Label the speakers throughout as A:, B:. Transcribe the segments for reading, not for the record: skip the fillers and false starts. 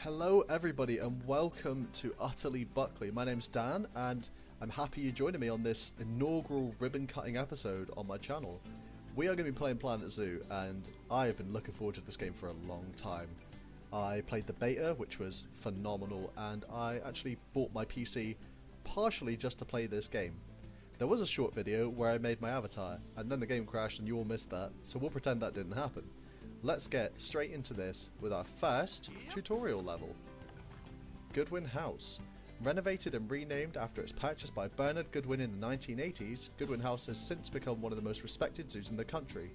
A: Hello everybody and welcome to Utterly Buckley. My name's Dan and I'm happy you're joining me on this inaugural ribbon cutting episode on my channel. We are going to be playing Planet Zoo and I have been looking forward to this game for a long time. I played the beta, which was phenomenal, and I actually bought my PC partially just to play this game. There was a short video where I made my avatar and then the game crashed and you all missed that, so we'll pretend that didn't happen. Let's get straight into this with our first tutorial level. Goodwin House. Renovated and renamed after its purchase by Bernard Goodwin in the 1980s, Goodwin House has since become one of the most respected zoos in the country.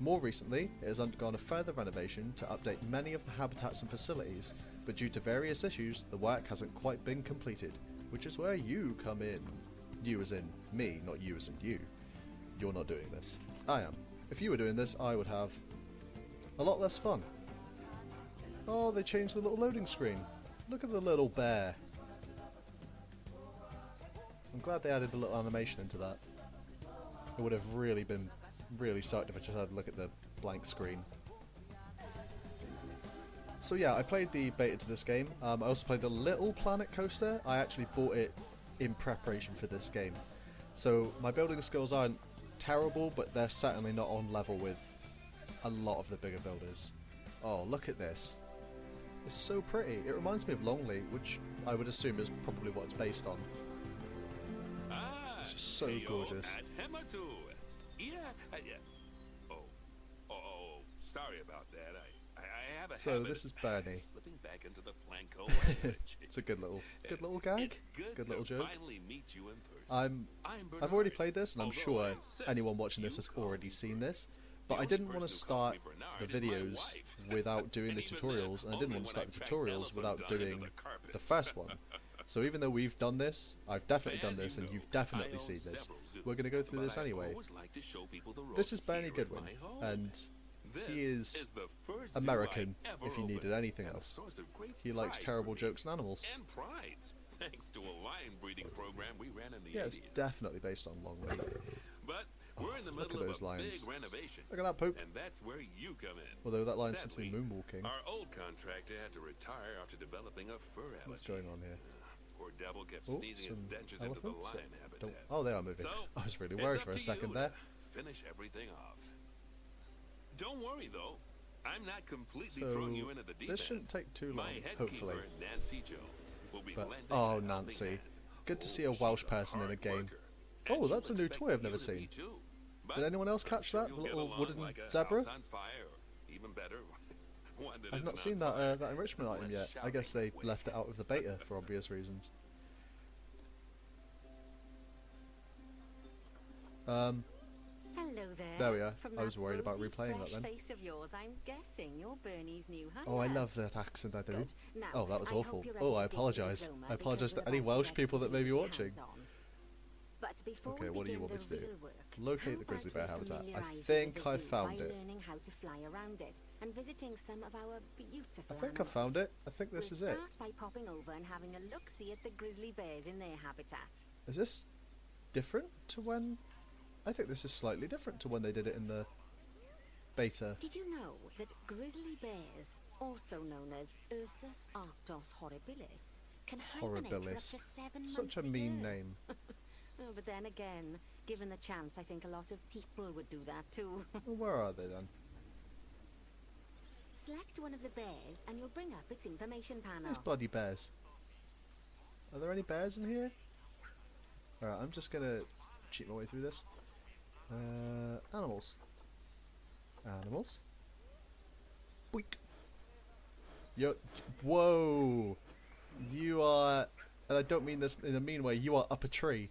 A: More recently, it has undergone a further renovation to update many of the habitats and facilities, but due to various issues, the work hasn't quite been completed, which is where you come in. You as in me, not you as in you. You're not doing this. I am. If you were doing this, I would have a lot less fun. Oh, they changed the little loading screen. Look at the little bear. I'm glad they added a little animation into that. It would have really sucked if I just had to look at the blank screen. So yeah, I played the beta to this game. I also played a little Planet Coaster. I actually bought it in preparation for this game. So my building skills aren't terrible, but they're certainly not on level with a lot of the bigger builders. Oh, look at this. It's so pretty. It reminds me of Longley, which I would assume is probably what it's based on. It's just so gorgeous.
B: Sorry about that. I have a
A: So
B: habit
A: this is Bernie.
B: slipping back into the Planko language.
A: It's a good little gag.
B: It's
A: Good little
B: to
A: joke.
B: finally meet you in person.
A: I've already played this, and I'm
B: Although
A: sure
B: I insist
A: anyone watching this
B: you
A: has
B: call
A: already
B: me
A: seen
B: Bernard.
A: this. But
B: The
A: I
B: only
A: didn't want to
B: person who calls
A: start
B: me
A: the
B: Bernard is my
A: videos
B: wife.
A: without doing the
B: And even
A: tutorials,
B: then,
A: and I didn't
B: only
A: want to
B: when
A: start
B: I
A: the
B: tracked
A: tutorials
B: elephant
A: without
B: down into
A: doing
B: the carpet.
A: the first one. So even though we've done this, I've definitely done
B: As
A: this,
B: you
A: and
B: know,
A: you've definitely
B: I own
A: seen this.
B: several zoos,
A: We're going to go through
B: but
A: this
B: I
A: anyway.
B: always like to show people the
A: This
B: ropes
A: is Bernie
B: here at
A: Goodwin,
B: my home.
A: and
B: This
A: he is
B: the first zoo
A: American,
B: I've ever
A: if you needed
B: opened,
A: anything
B: and a
A: else.
B: source of great
A: He likes
B: pride
A: terrible
B: for me.
A: jokes and animals.
B: And pride, thanks to a lion breeding program we ran in the
A: Yeah, it's
B: 80s.
A: definitely based on Longley.
B: But we're in the
A: look
B: middle
A: at
B: of
A: those
B: a
A: lions.
B: big renovation.
A: Look at that poop.
B: And that's where you come in.
A: Although that lion seems to be
B: Sadly,
A: moonwalking.
B: Our old contractor had to retire after developing a fur allergy.
A: What's going on here?
B: Poor devil kept
A: Oh,
B: sneezing his
A: some
B: dentures into the
A: elephants.
B: lion
A: Don't-
B: habitat.
A: Oh, they are moving.
B: So,
A: I was really
B: it's
A: worried
B: up
A: for a
B: to
A: second
B: you
A: there.
B: to finish everything off. Don't worry though, I'm not completely
A: So
B: throwing you into the deep
A: this
B: end.
A: shouldn't take too long,
B: My head
A: hopefully.
B: keeper, Nancy Jones, will be
A: But
B: lending
A: oh,
B: a helping
A: Nancy,
B: hand.
A: good to see
B: Oh,
A: a Welsh
B: she's
A: person in a
B: hard
A: game.
B: worker,
A: Oh,
B: and she'll
A: that's a new
B: expect
A: toy I've
B: you
A: never
B: to be
A: seen.
B: too. But
A: Did anyone else
B: I'm
A: catch
B: sure
A: that
B: you'll get
A: little
B: along
A: wooden
B: like a
A: zebra?
B: house on fire, or even better, one that
A: I've not
B: isn't
A: seen
B: on fire.
A: that enrichment item
B: Less
A: yet. I guess they
B: shouting,
A: left it out of the beta for obvious reasons.
C: Hello there.
A: There we are.
C: From
A: I was
C: that
A: worried about
C: rosy,
A: replaying that
C: fresh
A: then.
C: face of yours, I'm guessing you're Bernie's new hire.
A: Oh, I love that accent I do.
C: Good. Now,
A: Oh, that was
C: I hope
A: awful.
C: you're ready
A: Oh,
C: to
A: I
C: dig your
A: apologise.
C: diploma
A: I apologise
C: because
A: to any
C: we're about
A: Welsh
C: get
A: people that may be
C: really
A: watching.
C: hands-on. But before
A: Okay,
C: we
A: what do you
C: begin
A: want me
C: the
A: to do?
C: real work,
A: Locate
C: how
A: the grizzly
C: about
A: bear
C: we
A: habitat. I
C: familiarise you
A: think
C: with the
A: I
C: zoo
A: found
C: by
A: it.
C: learning how to fly around it and visiting some of our beautiful
A: I think I
C: animals.
A: found it. I think this
C: We'll
A: is it.
C: start by popping over and having a look-see at the grizzly bears in their habitat.
A: Is this different to when... I think this is slightly different to when they did it in the beta.
C: Did you know that grizzly bears, also known as Ursus arctos horribilis, can hibernate for up to
A: Horribilis.
C: 7 months
A: Such a mean
C: year?
A: name.
C: Oh, but then again, given the chance, I think a lot of people would do that too.
A: Well, where are they then?
C: Select one of the bears and you'll bring up its information panel.
A: These bloody bears. Are there any bears in here? Alright, I'm just gonna cheat my way through this. Animals. Animals. Boink. Yo, whoa! You are, and I don't mean this in a mean way, you are up a tree.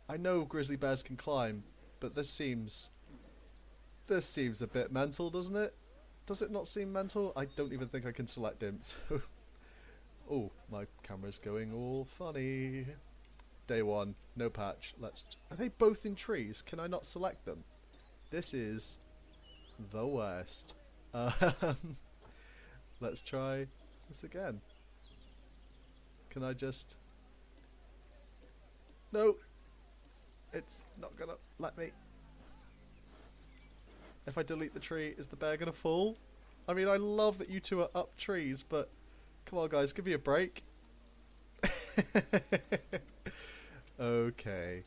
A: I know grizzly bears can climb, but this seems a bit mental, doesn't it? Does it not seem mental? I don't even think I can select him, so... Oh, my camera's going all funny. Day one, no patch. Are they both in trees? Can I not select them? This is the worst. Let's try this again. Can I just... No! It's not gonna let me. If I delete the tree, is the bear gonna fall? I mean, I love that you two are up trees, but Come on, guys, give me a break. Okay,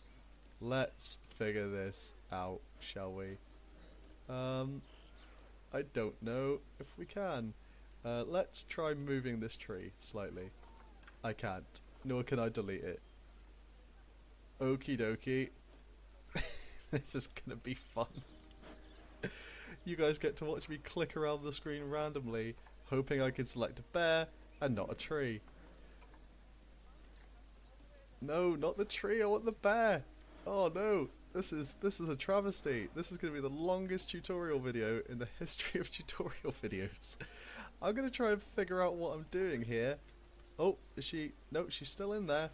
A: let's figure this out, shall we? I don't know if we can. Let's try moving this tree slightly. I can't, nor can I delete it. Okie dokie. This is gonna be fun. You guys get to watch me click around the screen randomly, hoping I can select a bear and not a tree. No, not the tree, I want the bear! Oh no, this is a travesty. This is gonna be the longest tutorial video in the history of tutorial videos. I'm gonna try and figure out what I'm doing here. Oh, is she? No, she's still in there.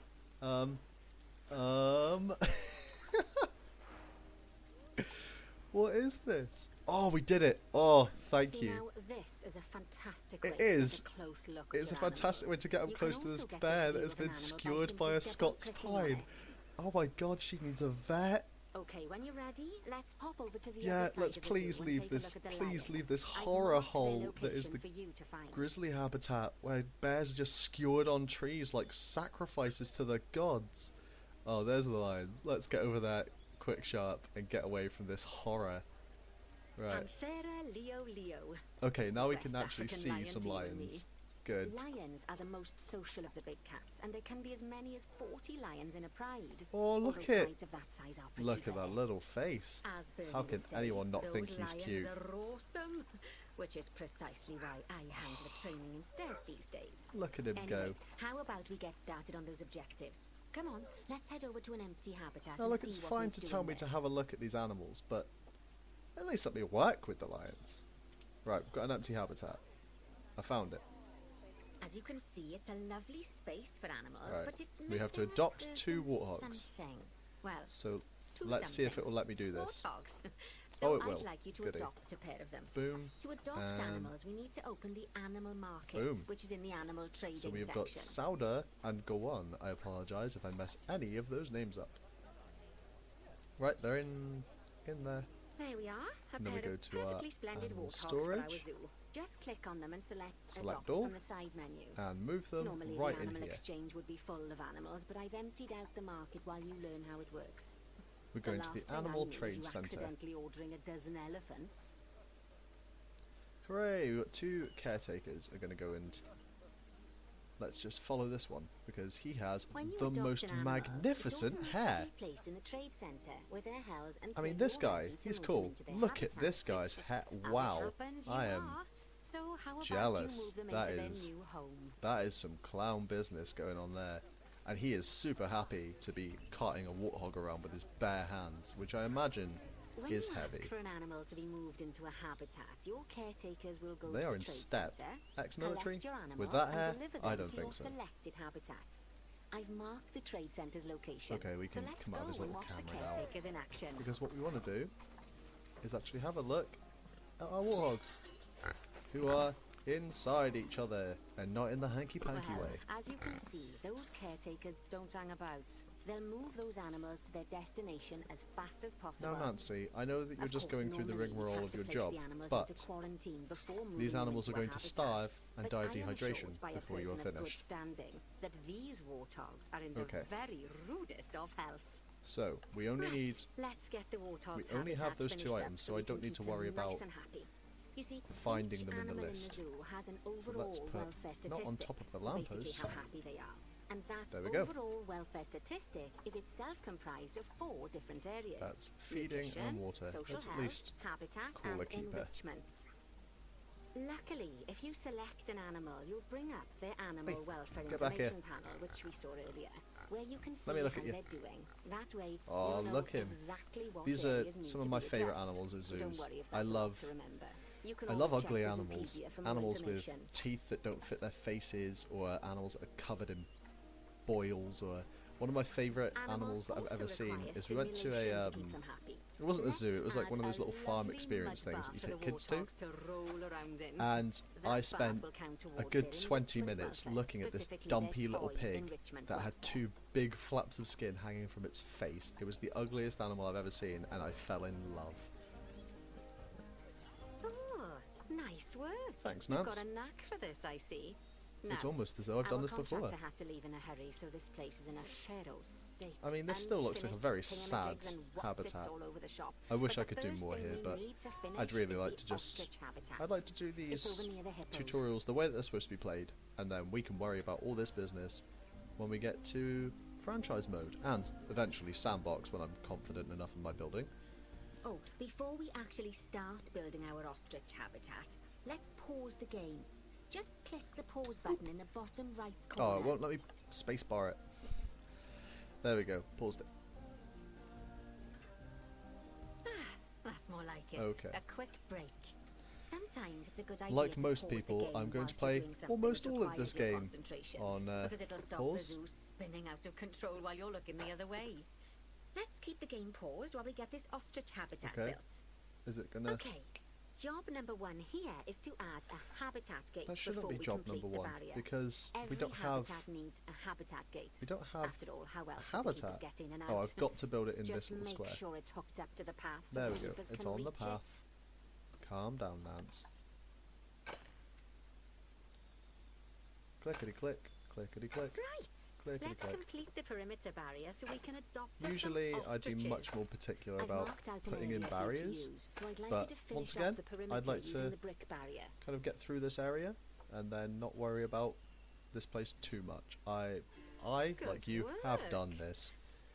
A: What is this? Oh, we did it. Oh, thank you.
C: Now, this is a fantastic
A: It
C: way
A: is.
C: To get a close look
A: It's a
C: at your
A: fantastic way
C: animals.
A: to get up
C: You
A: close
C: can
A: to this
C: also get
A: bear
C: view
A: that has
C: of an
A: been
C: animal
A: skewered by
C: simply
A: a Scots
C: double-clicking on
A: pine.
C: it.
A: Oh my god, she needs a vet.
C: Okay, when you're ready, let's pop over to the
A: Yeah,
C: other side
A: let's
C: of the
A: please
C: zoo and
A: leave
C: take a
A: this.
C: look at the
A: Please
C: lions.
A: leave this
C: I've
A: horror
C: marked their
A: hole that is
C: location
A: the
C: for you to find.
A: grizzly habitat where bears are just skewered on trees like sacrifices to the gods. Oh, there's the lion. Let's get over there quick sharp and get away from this horror. Right.
C: Anthera Leo Leo.
A: Okay, now we
C: West
A: can actually
C: African
A: see
C: lion
A: some
C: to you and
A: lions. Good.
C: Lions are the most social of the big cats, and there can be as many as 40 lions in a pride.
A: Oh, look
C: Although
A: at
C: prides of that size are pretty
A: look at that
C: rare.
A: little face.
C: As Bernie
A: How
C: would
A: can
C: say,
A: anyone not think
C: those
A: he's
C: lions
A: cute?
C: are awesome, which is precisely why I handle the training instead these days.
A: Look at him
C: Anyway,
A: go.
C: how about we get started on those objectives? Come on, let's head over to an empty habitat.
A: Now
C: and
A: look,
C: see
A: it's
C: what
A: fine
C: needs
A: to
C: doing
A: tell me
C: there.
A: to have a look at these animals, but at least let me work with the lions. Right, we've got an empty habitat. I found it.
C: As you can see, it's a lovely space for animals,
A: Right.
C: but it's
A: We have to
C: missing a
A: adopt 2
C: certain
A: warthogs.
C: Something. Well,
A: So
C: 2
A: let's see if it
C: somethings.
A: will let me do this.
C: Warthogs.
A: Oh,
C: So
A: it will.
C: I'd like you to
A: Goody.
C: adopt a pair of them.
A: Boom.
C: To adopt
A: and
C: animals, we need to open the animal market,
A: boom.
C: which is in the animal trading
A: So we've
C: section.
A: got Sauda and Gowan. I apologise if I mess any of those names up. Right, they're in there.
C: There we are, a
A: And then we
C: pair
A: go
C: of
A: to our
C: perfectly splendid
A: animal
C: warthogs for our
A: storage.
C: zoo. Just click on them and select
A: Select
C: adopt
A: all.
C: from the side menu.
A: And move them
C: Normally
A: right
C: the
A: in
C: animal
A: here.
C: exchange would be full of animals, but I've emptied out the market while you learn how it works.
A: We're going to
C: last
A: the
C: thing I
A: Animal
C: knew was
A: Trade
C: you
A: Centre.
C: accidentally ordering a dozen elephants.
A: Hooray! We've got 2 caretakers are going to go and let's just follow this one because he has
C: When you
A: the
C: adopt
A: most
C: an animal,
A: magnificent
C: it's
A: hair.
C: automatically placed in the trade centre where they're held
A: I
C: until
A: mean, this
C: you're
A: guy,
C: ready to
A: he's
C: move them
A: cool.
C: into their
A: Look at
C: habitat.
A: this guy's hair.
C: As
A: Wow,
C: it happens,
A: I
C: you
A: am
C: are. So how about
A: jealous.
C: you move them
A: That
C: into
A: is-
C: their new home?
A: that is some clown business going on there. And he is super happy to be carting a warthog around with his bare hands, which I imagine
C: When
A: is
C: you
A: heavy.
C: ask for an animal to be moved into a habitat, your caretakers will go
A: They
C: to
A: are
C: the
A: in
C: trade
A: step.
C: centre,
A: Ex-military?
C: collect your animal,
A: With that hair?
C: and deliver
A: I
C: them
A: don't
C: to
A: think
C: your
A: so.
C: selected habitat. I've marked the trade centre's location.
A: Okay, we
C: so
A: can
C: let's
A: come out of
C: go
A: his
C: and
A: little
C: watch the
A: camera now.
C: caretakers in action.
A: Because what we want to do is actually have a look at our warthogs, who are inside each other and not in the hanky-panky
C: Well,
A: way.
C: as you can see, those caretakers don't hang about. They'll move those animals to their destination as fast as possible.
A: Now, Nancy, I know that you're
C: Of
A: just
C: course,
A: going through the
C: normally you'd
A: rigmarole
C: have
A: of
C: to
A: your
C: place
A: job,
C: the animals
A: but
C: into quarantine before moving
A: these
C: them
A: animals are
C: into a
A: going to
C: habitat.
A: starve and
C: But
A: die
C: I
A: of
C: am
A: dehydration
C: assured by a
A: before you are
C: person of good
A: finished.
C: standing that these warthogs are in the
A: Okay.
C: very rudest of health.
A: So, we only
C: Right,
A: need
C: let's get the warthogs
A: we only have
C: habitat
A: those 2
C: finished up
A: items, so
C: we
A: I don't
C: can
A: need to
C: keep them
A: worry
C: nice
A: about
C: and happy. You see,
A: finding
C: each
A: them in the
C: animal
A: list.
C: zoo has an
A: So
C: overall
A: let's put
C: welfare statistic,
A: not on top of the
C: basically
A: lamppost.
C: how happy they are. And that
A: There we go.
C: overall welfare statistic is itself comprised of 4 different areas.
A: That's feeding
C: Nutrition,
A: and water.
C: social
A: Let's at
C: health,
A: least
C: habitat
A: call
C: and
A: a keeper.
C: enrichment. Luckily, if you select an animal, you'll bring up their animal
A: Hey,
C: welfare
A: get back here.
C: information panel, which we saw earlier, where you can see
A: me look
C: how
A: at you.
C: they're doing. That way,
A: Oh,
C: you'll know
A: look him.
C: exactly what
A: These are
C: areas need
A: some
C: to
A: of my
C: be
A: favourite
C: addressed.
A: animals at
C: Don't
A: zoos.
C: worry if
A: I
C: that's a lot
A: love
C: to remember. You can
A: I love
C: always check
A: ugly
C: the
A: animals.
C: Zoopedia for more
A: Animals with
C: information.
A: teeth that don't fit their faces, or animals that are covered in boils, or one of my favourite animals that I've
C: also
A: ever seen
C: require
A: is we went to
C: stimulation
A: a
C: to keep them happy.
A: it wasn't a zoo, it was like
C: Let's
A: one of those
C: add
A: little
C: a
A: farm
C: lovely
A: experience
C: mud
A: things that
C: bath
A: you
C: for
A: take
C: the
A: kids to,
C: warthogs to roll around in.
A: and
C: That
A: I
C: bath
A: spent
C: will count
A: a
C: towards
A: good
C: their
A: 20
C: enrichment
A: minutes
C: welfare,
A: looking at this
C: specifically
A: dumpy
C: their
A: little
C: toy
A: pig
C: enrichment
A: that had
C: welfare.
A: 2 big flaps of skin hanging from its face. It was the ugliest animal I've ever seen, and I fell in love.
C: Oh, nice work.
A: Thanks,
C: You've
A: Nance.
C: got a knack for this, I see.
A: It's
C: Now,
A: almost as though I've done this before.
C: Our contractor had to leave in a hurry, so this place is in a pharaoh state.
A: I mean, this still looks like a
C: Unfinished
A: very
C: with
A: sad
C: thingamajigs and wotsits
A: habitat.
C: all over the shop.
A: I wish
C: But
A: I
C: the
A: could do
C: first
A: more
C: thing
A: here,
C: we
A: but
C: need to finish
A: I'd really
C: is
A: like
C: the
A: to just...
C: ostrich habitat.
A: I'd like to do
C: It's
A: these
C: over near the hippos.
A: tutorials the way that they're supposed to be played, and then we can worry about all this business when we get to franchise mode, and eventually sandbox when I'm confident enough in my building.
C: Oh, before we actually start building our ostrich habitat, let's pause the game. Just click the pause button in the bottom right corner.
A: Oh, it won't let me spacebar it. There we go, paused it.
C: That's more like it.
A: Okay.
C: A quick break. Sometimes it's a good idea
A: Like
C: to
A: most
C: pause the
A: people,
C: game
A: I'm going to
C: whilst you're
A: play
C: doing something
A: almost
C: that
A: all of this
C: requires your
A: game
C: concentration,
A: on
C: because it'll stop
A: pause.
C: the zoo spinning out of control while you're looking the other way. Let's keep the game paused while we get this ostrich habitat
A: Okay.
C: built.
A: Is it gonna...
C: Okay. Job number 1 here is to add a habitat gate
A: That shouldn't
C: before
A: be
C: we
A: job
C: complete
A: number
C: the
A: 1,
C: barrier.
A: because
C: Every
A: we don't have...
C: habitat needs a habitat gate.
A: We don't have
C: After all, how else
A: a
C: would the keepers
A: habitat.
C: get in and out?
A: Oh, I've got to build it in
C: Just
A: this little
C: make
A: square.
C: sure it's hooked up to the path so
A: There
C: the
A: we go.
C: keepers
A: It's
C: can
A: on the
C: reach
A: path. Calm down, Nance. Clickety click, clickety click,
C: it. Right.
A: clickety
C: Let's
A: click.
C: complete the perimeter barrier so we can adopt us
A: Usually
C: some
A: I'd be
C: ostriches.
A: much more particular
C: I've
A: about
C: marked out an
A: putting in
C: area for you to
A: barriers,
C: use, so I'd like
A: but
C: you to
A: once
C: finish off
A: again,
C: the perimeter
A: I'd like
C: using
A: to
C: the brick barrier.
A: kind of get through this area and then not worry about this place too much. I
C: Good
A: like you, have done
C: work.
A: this.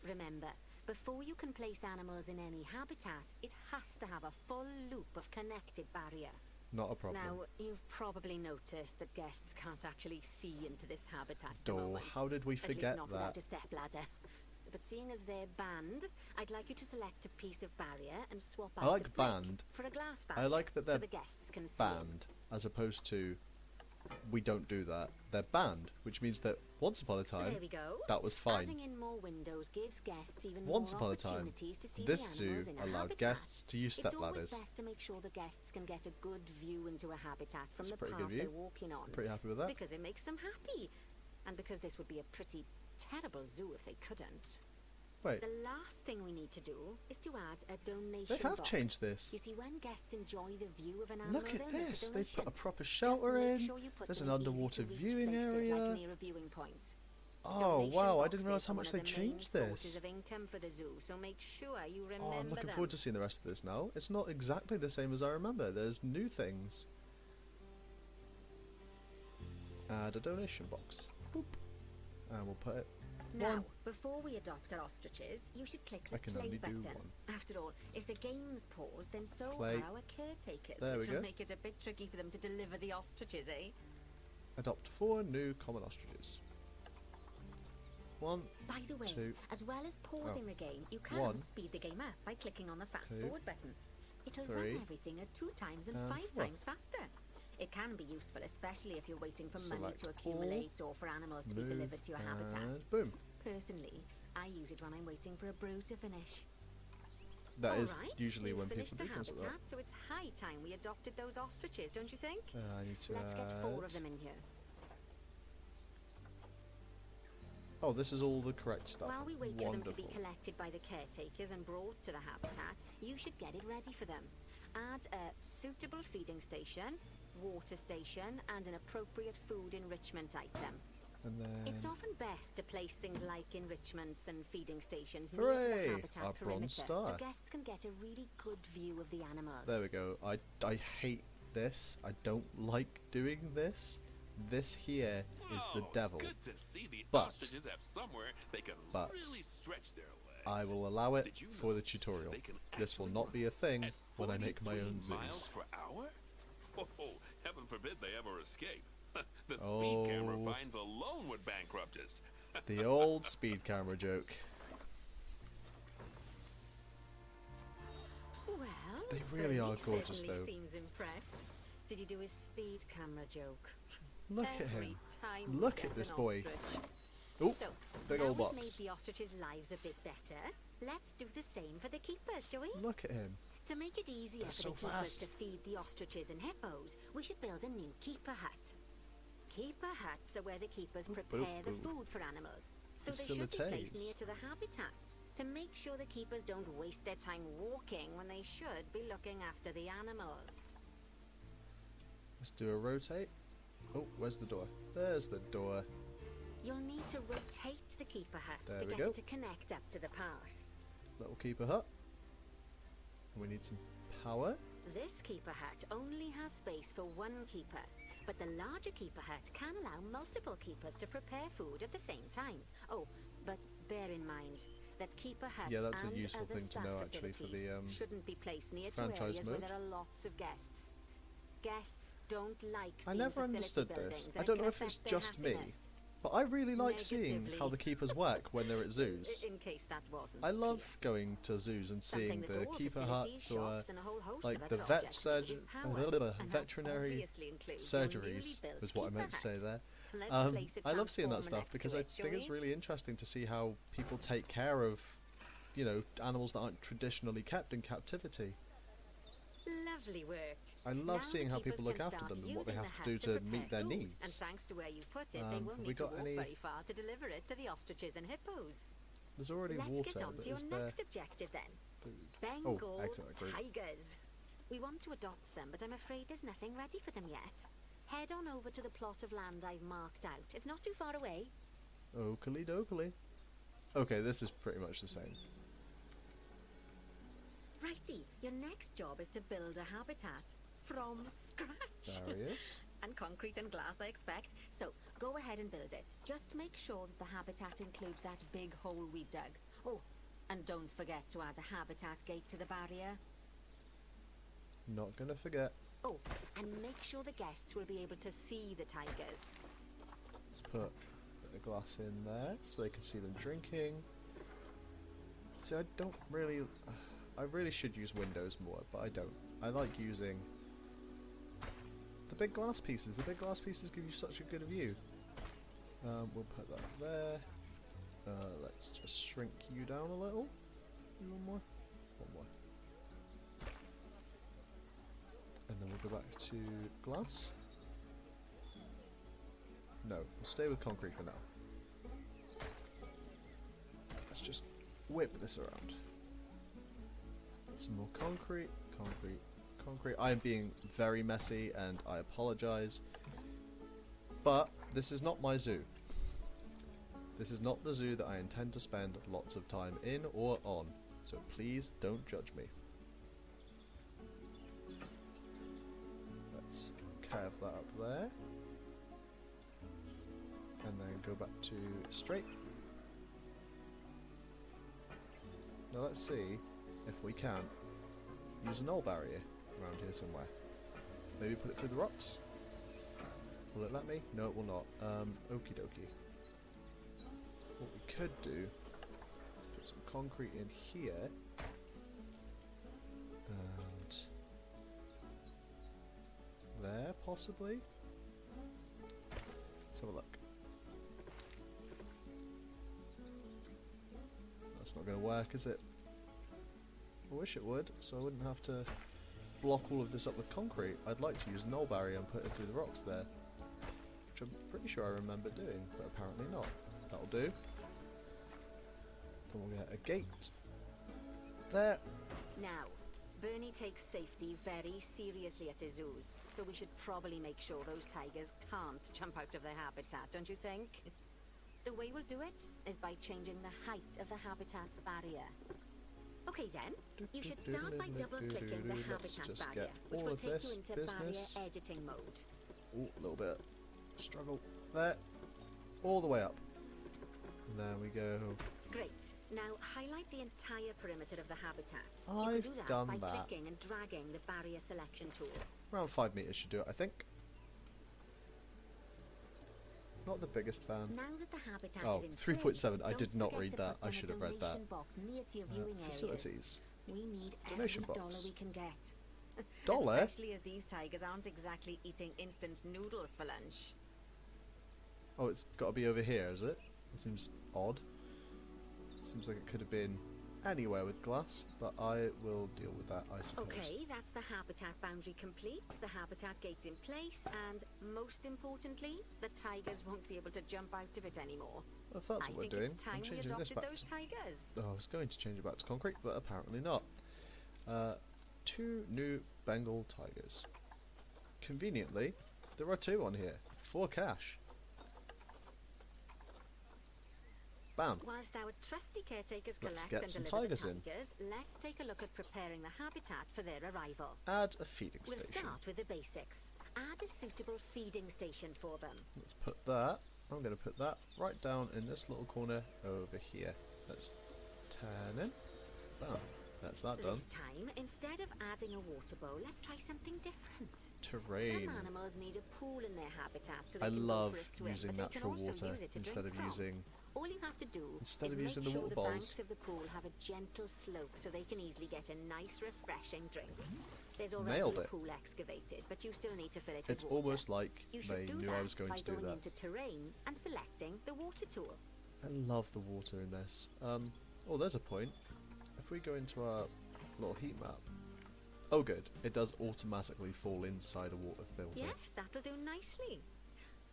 C: Remember, before you can place animals in any habitat, it has to have a full loop of connected barrier.
A: Not a problem.
C: Now, you've probably noticed that guests can't actually see into this habitat at the
A: Oh,
C: moment.
A: how did we
C: At least
A: forget
C: not
A: that?
C: without a stepladder. But seeing as they're banned, I'd like you to select a piece of barrier and swap
A: I
C: out
A: like
C: the brick
A: banned.
C: for a glass
A: I
C: barrier.
A: like that
C: so
A: they're
C: the guests can see
A: banned, as opposed to we don't do that. They're banned, which means that once upon a
C: in.
A: time,
C: There we go.
A: that was fine.
C: Adding in more windows gives guests even
A: Once
C: more
A: upon a time,
C: opportunities to see
A: this
C: the
A: zoo
C: animals in a
A: allowed
C: habitat.
A: guests to use
C: It's always
A: stepladders.
C: best to make sure the guests can get a good view into a habitat from
A: That's a
C: the
A: pretty
C: path
A: good view.
C: they're walking on.
A: Pretty happy with that.
C: Because it makes them happy. And because this would be a pretty terrible zoo if they couldn't.
A: Wait,
C: The last thing we need to do is to add a donation
A: they have
C: box.
A: changed this.
C: You see, when guests enjoy the view of an animal,
A: Look at
C: they'll make
A: this.
C: a
A: They put a
C: donation.
A: proper
C: Just
A: shelter
C: make
A: in.
C: sure you put
A: There's
C: them
A: an
C: in
A: underwater
C: easy-to-reach
A: viewing
C: places,
A: area.
C: like near a viewing point.
A: Oh
C: Donation
A: wow! I didn't
C: boxes
A: realize how
C: are
A: much
C: one
A: they
C: of the main
A: changed
C: sources
A: this.
C: of income for the zoo, so make sure you remember
A: Oh, I'm looking
C: them.
A: forward to seeing the rest of this now. It's not exactly the same as I remember. There's new things. Add a donation box. Boop. And we'll put it.
C: Now,
A: one.
C: before we adopt our ostriches, you should click the
A: I can
C: play
A: only do
C: button.
A: one.
C: After all, if the game's paused, then so
A: Play.
C: are our caretakers,
A: There
C: which
A: we
C: will
A: go.
C: make it a bit tricky for them to deliver the ostriches, eh?
A: Adopt 4 new common ostriches. 1,
C: By the way,
A: 2,
C: as well as pausing the game, you can
A: 1,
C: speed the game up by clicking on the fast
A: 2,
C: forward button. It'll
A: 3,
C: run everything at 2 times and
A: and
C: 5
A: 4.
C: times faster. It can be useful, especially if you're waiting for money
A: Select
C: to
A: all,
C: accumulate or for animals to be
A: move,
C: delivered to your habitat.
A: and boom.
C: Personally, I use it when I'm waiting for a brew to finish.
A: That is
C: Alright,
A: usually
C: we've
A: when
C: finished
A: people
C: the
A: do things like that.
C: habitat, so it's high time we adopted those ostriches, don't you think?
A: I need to
C: Let's get 4 of
A: add-
C: them in here.
A: Oh, this is all the correct stuff.
C: While we wait for them to be
A: Wonderful.
C: collected by the caretakers and brought to the habitat, you should get it ready for them. Add a suitable feeding station, water station, and an appropriate food enrichment item.
A: And then
C: It's often best to place things like enrichments and feeding stations near to
A: Hooray!
C: the habitat
A: Our
C: perimeter,
A: bronze
C: so
A: star.
C: guests can get a really good view of the animals.
A: there we go. I hate this. I don't like doing this. This here is the
B: Oh,
A: devil.
B: Good to see the
A: But-
B: ostriches have somewhere they can
A: but
B: really stretch their legs.
A: I will allow it
B: Did you
A: for
B: know
A: the tutorial.
B: they can
A: This will
B: actually
A: not be a thing
B: at
A: when I make my
B: 43
A: own
B: miles
A: zoos.
B: per hour? Oh, heaven forbid they ever escape. The speed
A: Oh.
B: camera fines alone would bankrupt us.
A: The old speed camera joke.
C: Well,
A: They really are
C: Bernie
A: gorgeous,
C: certainly
A: though.
C: seems impressed. Did you do his speed camera joke?
A: Look at
C: Every
A: him.
C: time we
A: Look
C: get
A: at this
C: an
A: boy.
C: ostrich.
A: Oh,
C: So,
A: big
C: now
A: old
C: we've
A: box.
C: made the ostriches' lives a bit better. Let's do the same for the keepers, shall we?
A: Look at him.
C: To make it easier
A: They're
C: for
A: so
C: the keepers
A: fast.
C: to feed the ostriches and hippos, we should build a new keeper hut. Keeper huts are where the keepers prepare the
A: boop.
C: food for animals. So they should be placed
A: Facilities.
C: near to the habitats to make sure the keepers don't waste their time walking when they should be looking after the animals.
A: Let's do a rotate. Oh, where's the door? There's the door.
C: You'll need to rotate the keeper hut
A: There
C: to
A: we
C: get
A: go.
C: it to connect up to the path.
A: Little keeper hut. We need some power.
C: This keeper hut only has space for one keeper, but the larger keeper hut can allow multiple keepers to prepare food at the same time. Oh, but bear in mind that keeper huts
A: Yeah, that's a
C: and
A: useful
C: other
A: thing to
C: staff
A: know, actually, for
C: facilities
A: the,
C: shouldn't be placed near to
A: franchise
C: areas where
A: mode.
C: there are lots of guests. Guests don't like
A: I
C: seeing
A: never
C: facility
A: understood
C: buildings,
A: this.
C: and
A: I
C: it
A: don't
C: can
A: know if it's
C: affect their
A: just me,
C: happiness.
A: but I really like seeing
C: Negatively.
A: how the keepers work when they're at zoos.
C: In case that wasn't
A: I love
C: clear.
A: going to zoos and seeing
C: Something that
A: the
C: all
A: keeper
C: facilities,
A: huts or
C: shops, and a whole host
A: like
C: of
A: the
C: other
A: vet
C: objects
A: surgeon,
C: need is power, and that
A: veterinary
C: obviously includes your newly
A: surgeries
C: built
A: was what I
C: keeper
A: meant to say
C: hut.
A: there.
C: So let's place a
A: I love seeing that
C: transformer
A: stuff
C: next
A: because
C: to
A: I
C: it,
A: think
C: shall
A: it's
C: we?
A: really interesting to see how people take care of, you know, animals that aren't traditionally kept in captivity.
C: Lovely work.
A: I love
C: Now
A: seeing
C: the
A: how
C: keepers
A: people look
C: can
A: after
C: start
A: them and what they
C: using
A: have
C: the
A: to do
C: hut
A: to
C: prepare
A: meet their
C: food,
A: needs.
C: And thanks to where you've put it, they
A: Have
C: won't
A: we
C: need to
A: got
C: walk
A: any-
C: very far to deliver it to the ostriches and hippos.
A: There's already
C: Let's
A: water,
C: get on
A: but
C: to your
A: is there
C: next objective then.
A: food?
C: Bengal
A: excellent, great.
C: tigers. We want to adopt some, but I'm afraid there's nothing ready for them yet. Head on over to the plot of land I've marked out. It's not too far away.
A: Oakley dokley. Okay, this is pretty much the same.
C: Righty, your next job is to build a habitat from scratch.
A: There he is.
C: And concrete and glass, I expect. So, go ahead and build it. Just make sure that the habitat includes that big hole we've dug. Oh, and don't forget to add a habitat gate to the barrier.
A: Not gonna forget.
C: Oh, and make sure the guests will be able to see the tigers.
A: Let's put the glass in there so they can see them drinking. See, I don't really... I really should use windows more, but I don't. I like using the big glass pieces. The big glass pieces give you such a good view. We'll put that there. Let's just shrink you down a little. One more. One more. And then we'll go back to glass. No, we'll stay with concrete for now. Let's just whip this around. Some more concrete, concrete, concrete. I am being very messy and I apologise. But this is not my zoo. This is not the zoo that I intend to spend lots of time in or on. So please don't judge me. Let's curve that up there. And then go back to straight. Now let's see if we can use a null barrier around here somewhere. Maybe put it through the rocks? Will it let me? No, it will not. Okie dokie. What we could do is put some concrete in here. And there, possibly? Let's have a look. That's not going to work, is it? I wish it would, so I wouldn't have to block all of this up with concrete. I'd like to use a null barrier and put it through the rocks there, which I'm pretty sure I remember doing, but apparently not. That'll do. Then we'll get a gate. There.
C: Now, Bernie takes safety very seriously at his zoos, so we should probably make sure those tigers can't jump out of their habitat, don't you think? The way we'll do it is by changing the height of the habitat's barrier. Okay then, you should start by double-clicking the
A: Let's
C: habitat
A: just
C: barrier,
A: get
C: which
A: all
C: will
A: of
C: take
A: this
C: you into
A: business.
C: barrier editing mode.
A: Oh, a little bit struggle. There. All the way up. And there we go.
C: Great. Now highlight the entire perimeter of the habitat. You
A: I've
C: can do that
A: done
C: by
A: that.
C: clicking and dragging the barrier selection tool.
A: Around 5 meters should do it, I think. Not the biggest fan.
C: Now that the habitat
A: Oh,
C: is in
A: 3.7.
C: place,
A: I did
C: don't
A: not
C: forget
A: read
C: to
A: that.
C: put
A: I
C: in a
A: should have read that.
C: donation box near to your viewing areas.
A: Facilities.
C: We need
A: Donation
C: every
A: box.
C: dollar we can get.
A: Dollar?
C: Especially as these tigers aren't exactly eating instant noodles for lunch.
A: Oh, it's got to be over here, is it? It seems odd. Seems like it could have been anywhere with glass, but I will deal with that, I suppose.
C: Okay, that's the habitat boundary complete, the habitat gate's in place, and most importantly, the tigers won't be able to jump out of it anymore.
A: Well, if that's
C: I
A: what we're
C: think
A: doing,
C: it's time
A: I'm
C: we
A: changing this
C: adopted
A: back.
C: those tigers.
A: Oh, I was going to change it back to concrete, but apparently not. 2 new Bengal tigers. Conveniently, there are 2 on here. for cash. Bam.
C: Whilst our trusty caretakers
A: Let's
C: collect
A: get
C: and
A: some
C: deliver
A: tigers
C: the
A: in.
C: tigers, let's take a look at preparing the habitat for their arrival.
A: Add a feeding
C: We'll
A: station.
C: start with the basics. Add a suitable feeding station for them.
A: Let's put that. I'm going to put that right down in this little corner over here. Let's turn in. Bam. That's that done.
C: This time, instead of adding a water bowl, let's try something different.
A: Terrain.
C: Some animals need a pool in their habitat so they
A: I
C: can
A: love
C: go for a swim,
A: using
C: but they can
A: natural
C: also
A: water
C: use it to
A: instead
C: drink
A: of
C: from.
A: using.
C: All you have to do
A: Instead
C: is
A: of
C: make
A: using the
C: sure
A: water
C: the
A: bowls.
C: banks of the pool have a gentle slope so they can easily get a nice, refreshing drink. There's already
A: Nailed
C: a
A: it.
C: pool excavated, but you still need to fill it
A: It's
C: with water.
A: almost like
C: You
A: they
C: should do
A: knew
C: that
A: I was going
C: by
A: to do
C: going
A: that.
C: into terrain and selecting the water tool.
A: I love the water in this. Oh, there's a point. If we go into our little heat map. Oh, good. It does automatically fall inside a water filter.
C: Yes, that'll do nicely.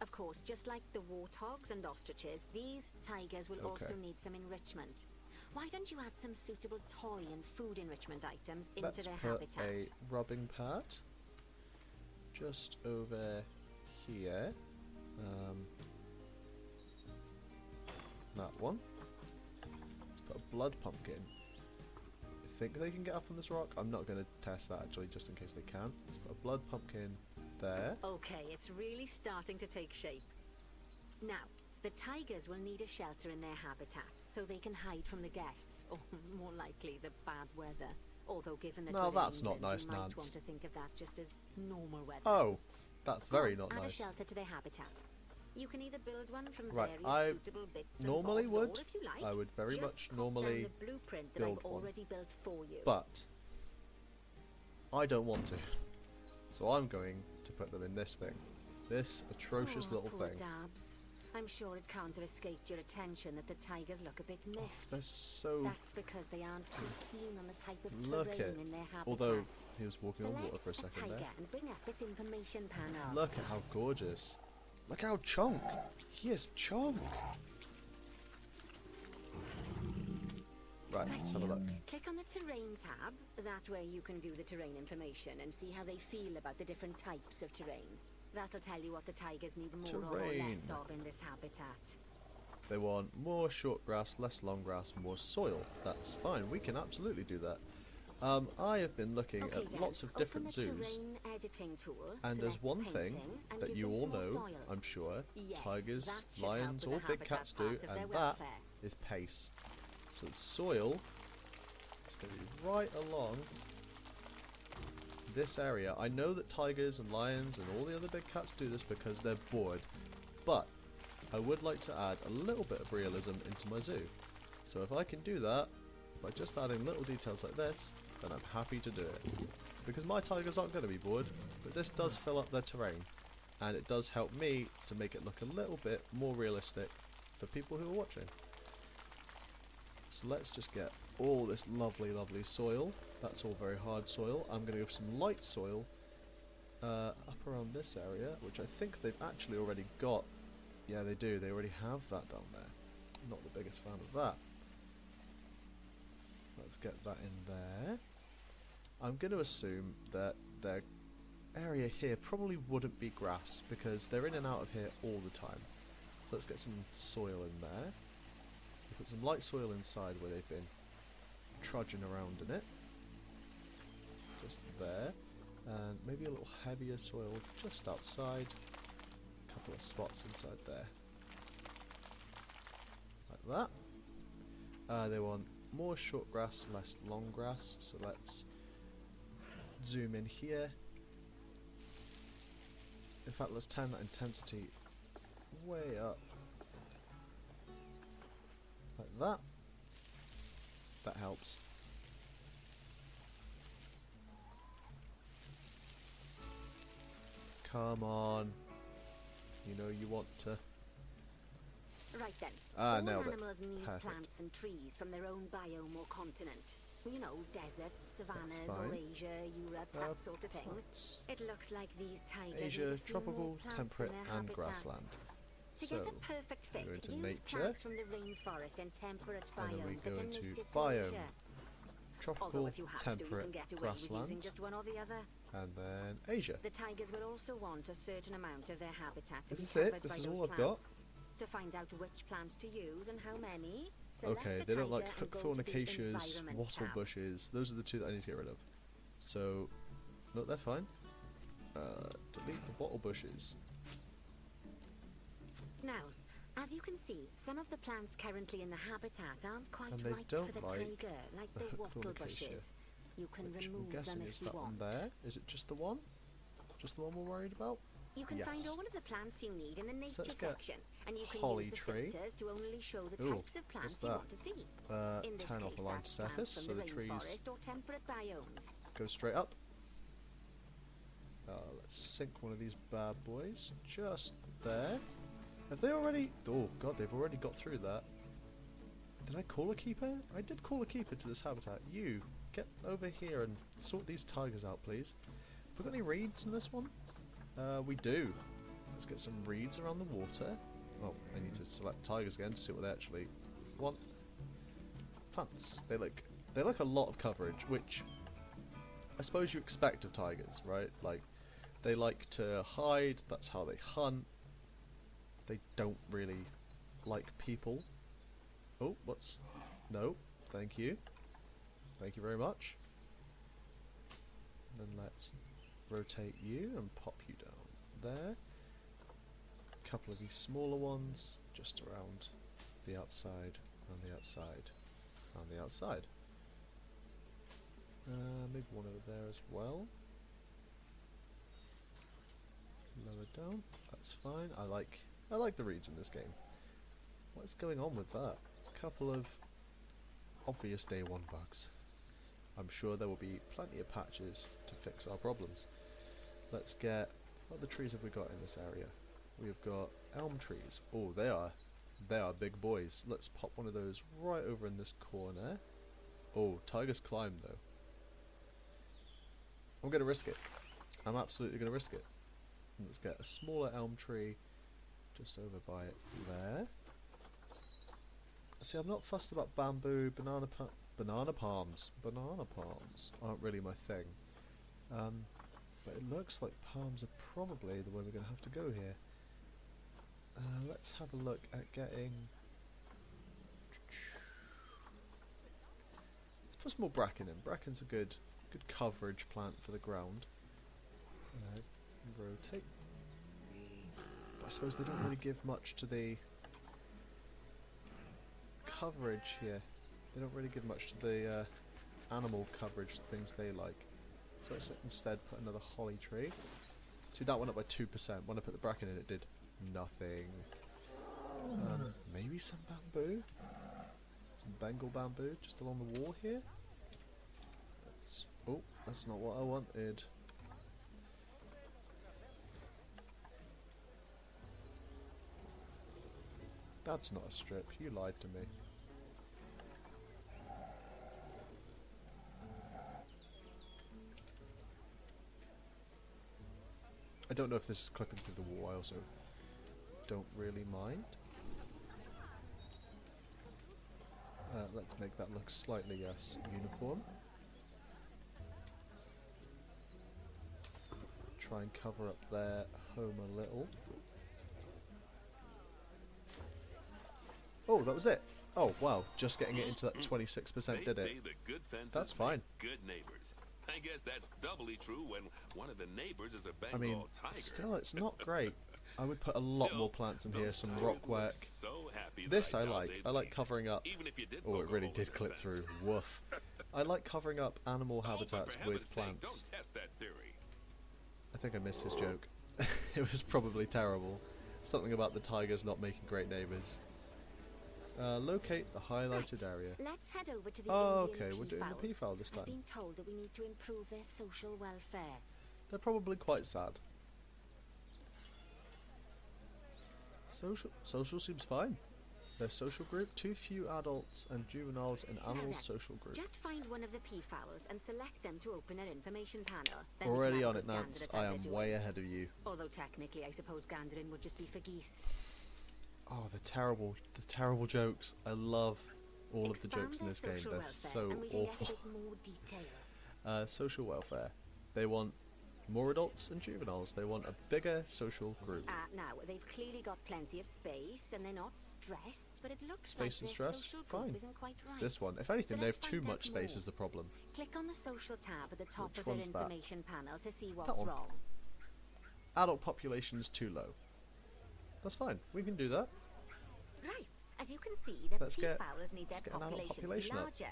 C: Of course, just like the warthogs and ostriches, these tigers will also need some enrichment. Why don't you add some suitable toy and food enrichment items into
A: Let's
C: their
A: put
C: habitat?
A: a rubbing pad just over here. That one. Let's put a blood pumpkin. I think they can get up on this rock. I'm not going to test that actually, just in case they can. Let's put a blood pumpkin there.
C: Okay, it's really starting to take shape. Now, the tigers will need a shelter in their habitat so they can hide from the guests, or more likely the bad weather. Although given that
A: No,
C: we're in
A: that's not
C: England,
A: nice,
C: you might
A: Nance.
C: want to think of that just as normal weather.
A: Oh, that's very
C: Come on,
A: not
C: add
A: nice.
C: a shelter to their habitat. You can either build one from
A: Right,
C: various
A: I
C: suitable bits and
A: normally
C: bobs,
A: would.
C: or if you like,
A: I would very
C: just
A: much
C: pop
A: normally
C: down the blueprint that
A: build
C: I've
A: one.
C: already built for you.
A: But I don't want to. So I'm going to put them in this thing. This atrocious
C: Oh,
A: little
C: poor
A: thing.
C: Dabs. I'm sure it can't have escaped your attention that the tigers look a bit miffed.
A: They're so...
C: That's because they aren't too keen on the type of
A: Look
C: terrain
A: at...
C: in their habitat.
A: Although he was walking on
C: Select
A: water for a second
C: tiger
A: there.
C: and bring up its information panel.
A: Look at how gorgeous. Look how chunk. He is chunk. Right, let's have a look.
C: Click on the terrain tab. That way you can view the terrain information and see how they feel about the different types of terrain. That'll tell you what the tigers need more of or
A: Terrain.
C: less of in this habitat.
A: They want more short grass, less long grass, more soil. That's fine. We can absolutely do that. I have been looking
C: Okay,
A: at
C: then,
A: lots of different
C: open the
A: zoos.
C: terrain editing tool,
A: And there's
C: select
A: one thing
C: painting, and
A: that
C: give
A: you
C: them
A: all
C: some more
A: know,
C: soil.
A: I'm sure,
C: Yes,
A: tigers,
C: that should help
A: lions,
C: with
A: or
C: the
A: big
C: habitat
A: cats do,
C: part of their
A: and that
C: welfare.
A: is pace. So soil, it's going to be right along this area. I know that tigers and lions and all the other big cats do this because they're bored, but I would like to add a little bit of realism into my zoo. So if I can do that by just adding little details like this, then I'm happy to do it. Because my tigers aren't going to be bored, but this does fill up their terrain, and it does help me to make it look a little bit more realistic for people who are watching. So let's just get all this lovely, lovely soil. That's all very hard soil. I'm going to give some light soil up around this area, which I think they've actually already got. Yeah, they do. They already have that down there. Not the biggest fan of that. Let's get that in there. I'm going to assume that their area here probably wouldn't be grass because they're in and out of here all the time. So let's get some soil in there. Put some light soil inside where they've been trudging around in it. Just there. And maybe a little heavier soil just outside. A couple of spots inside there. Like that. They want more short grass, less long grass. So let's zoom in here. In fact, let's turn that intensity way up. Like that. That helps. Come on. You know you want to.
C: Right then.
A: Ah,
C: All
A: nailed it.
C: animals need
A: Perfect.
C: plants and trees from their own biome or continent. You know, deserts, savannas, or
A: fine.
C: Asia, Europe, that sort of thing.
A: Plants.
C: It looks like these tigers need
A: Asia,
C: a few more
A: tropical,
C: plants
A: temperate,
C: in their
A: and
C: habitat.
A: grassland.
C: To
A: So,
C: get a perfect fit,
A: go into
C: use
A: nature,
C: plants from the rainforest and temperate
A: and then we
C: biomes
A: go
C: that are
A: into
C: native
A: biome.
C: to Asia. Although
A: tropical
C: if you have to, you can
A: temperate
C: get away with
A: grassland,
C: using just one or the other.
A: and then Asia.
C: The tigers will also want a certain amount of their habitat to
A: Is
C: be
A: this it?
C: covered
A: This
C: by
A: is
C: those
A: all I've got?
C: plants. To find out which plants to use and how many, select
A: Okay,
C: a
A: they don't like
C: tiger and go
A: hookthorn
C: to the
A: acacias,
C: environment
A: wattle
C: tab.
A: bushes. Those are the two that I need to get rid of. So, no, they're fine. Delete the wattle bushes.
C: Now, as you can see, some of the plants currently in the habitat aren't quite
A: And they
C: right
A: don't
C: for the
A: like
C: tiger, like
A: the
C: the
A: hookthorn
C: wattle
A: acacia,
C: bushes. You can
A: Which I'm
C: remove
A: guessing
C: them
A: is
C: if you
A: that one
C: want.
A: there. Is it just the one? Just the one we're worried about?
C: You can find
A: Yes.
C: all of the plants you need in the nature
A: let's get
C: section, and you can
A: holly
C: use the
A: tree.
C: filters to only show the
A: Ooh,
C: types of plants
A: what's
C: you
A: that?
C: want to see. In this
A: Turn
C: case,
A: off aligned
C: that's
A: surface,
C: plants
A: so
C: from
A: the
C: the
A: trees
C: rainforest or temperate biomes.
A: go straight up. Let's sink one of these bad boys just there. Have they already? Oh god, they've already got through that. Did I call a keeper? I did call a keeper to this habitat. You, get over here and sort these tigers out, please. Have we got any reeds in this one? We do. Let's get some reeds around the water. Oh, I need to select tigers again to see what they actually want. Plants. They like a lot of coverage, which I suppose you expect of tigers, right? Like, they like to hide. That's how they hunt. They don't really like people. Oh, what's... No, thank you. Thank you very much. And then let's rotate you and pop you down there. A couple of these smaller ones just around the outside, and the outside, and the outside. Maybe one over there as well. Lower down. That's fine. I like the reeds in this game. What's going on with that? A couple of obvious day one bugs. I'm sure there will be plenty of patches to fix our problems. Let's get... What other trees have we got in this area? We've got elm trees. Oh, they are big boys. Let's pop one of those right over in this corner. Oh, tigers climb though. I'm going to risk it. I'm absolutely going to risk it. Let's get a smaller elm tree just over by it there. See, I'm not fussed about bamboo, banana palms. Banana palms aren't really my thing. But it looks like palms are probably the way we're going to have to go here. Let's have a look at getting... Let's put some more bracken in. Bracken's a good coverage plant for the ground. Rotate. But I suppose they don't really give much to the coverage here. They don't really give much to the animal coverage, things they like. So let's instead put another holly tree. See, that went up by 2%. When I put the bracken in, it did nothing. Maybe some bamboo? Some Bengal bamboo just along the wall here? Oh, that's not what I wanted. That's not a strip. You lied to me. I don't know if this is clipping through the wall. I also don't really mind. Let's make that look slightly, yes, uniform. Try and cover up their home a little. Oh, that was it. Oh, wow. Just getting it into that 26% did
B: They
A: it.
B: say the good fences
A: That's fine.
B: make good neighbors. I guess that's doubly true when one of the neighbors is a
A: I mean,
B: Bengal tiger.
A: still, it's not great. I would put a lot
B: Still,
A: more plants in here,
B: those
A: some
B: tigers
A: rock
B: look
A: work.
B: So happy that
A: This I
B: doubt
A: like.
B: they'd
A: I like
B: leave,
A: covering up.
B: even if you did
A: Oh,
B: poke
A: it
B: a
A: really
B: hole in
A: did
B: the
A: clip
B: fence.
A: through. Woof. I like covering up animal
B: Oh, but
A: habitats
B: for heaven's
A: with
B: sake,
A: plants.
B: don't test that theory.
A: I think I missed his joke. It was probably terrible. Something about the tigers not making great neighbours. Locate the highlighted
C: Right.
A: area.
C: Let's head over to the
A: Oh,
C: Indian
A: okay, we're doing the peafowl this
C: I've
A: time.
C: been told that we need to improve their social welfare.
A: They're probably quite sad. Social seems fine. Their social group, too few adults and juveniles in
C: Now
A: animals
C: then,
A: social group.
C: Just find one of the peafowls and select them to open an information panel. Then we can
A: Already
C: have a
A: on
C: good
A: it,
C: gander
A: Nance.
C: at how
A: I
C: they're
A: am
C: doing.
A: way ahead of you.
C: Although technically, I suppose gandering would just be for geese.
A: Oh, the terrible jokes. I love all of the jokes in this game. They're so awful. Social welfare. They want more adults and juveniles. They want a bigger social group.
C: Now, they've clearly got plenty of space, and they're not stressed, but it looks
A: Space and
C: like their
A: stress?
C: social
A: Fine.
C: group isn't quite right.
A: This one. If anything,
C: So
A: they have
C: let's
A: too
C: find
A: much
C: out
A: space
C: more.
A: is the problem.
C: Click on the social tab at the top
A: Which
C: of their
A: one's that?
C: information panel to see what's
A: That one.
C: wrong.
A: Adult population is too low. That's fine. We can do that.
C: Right, as you can see, the
A: Let's get
C: peafowlers need their
A: an adult
C: population to be
A: population up.
C: larger.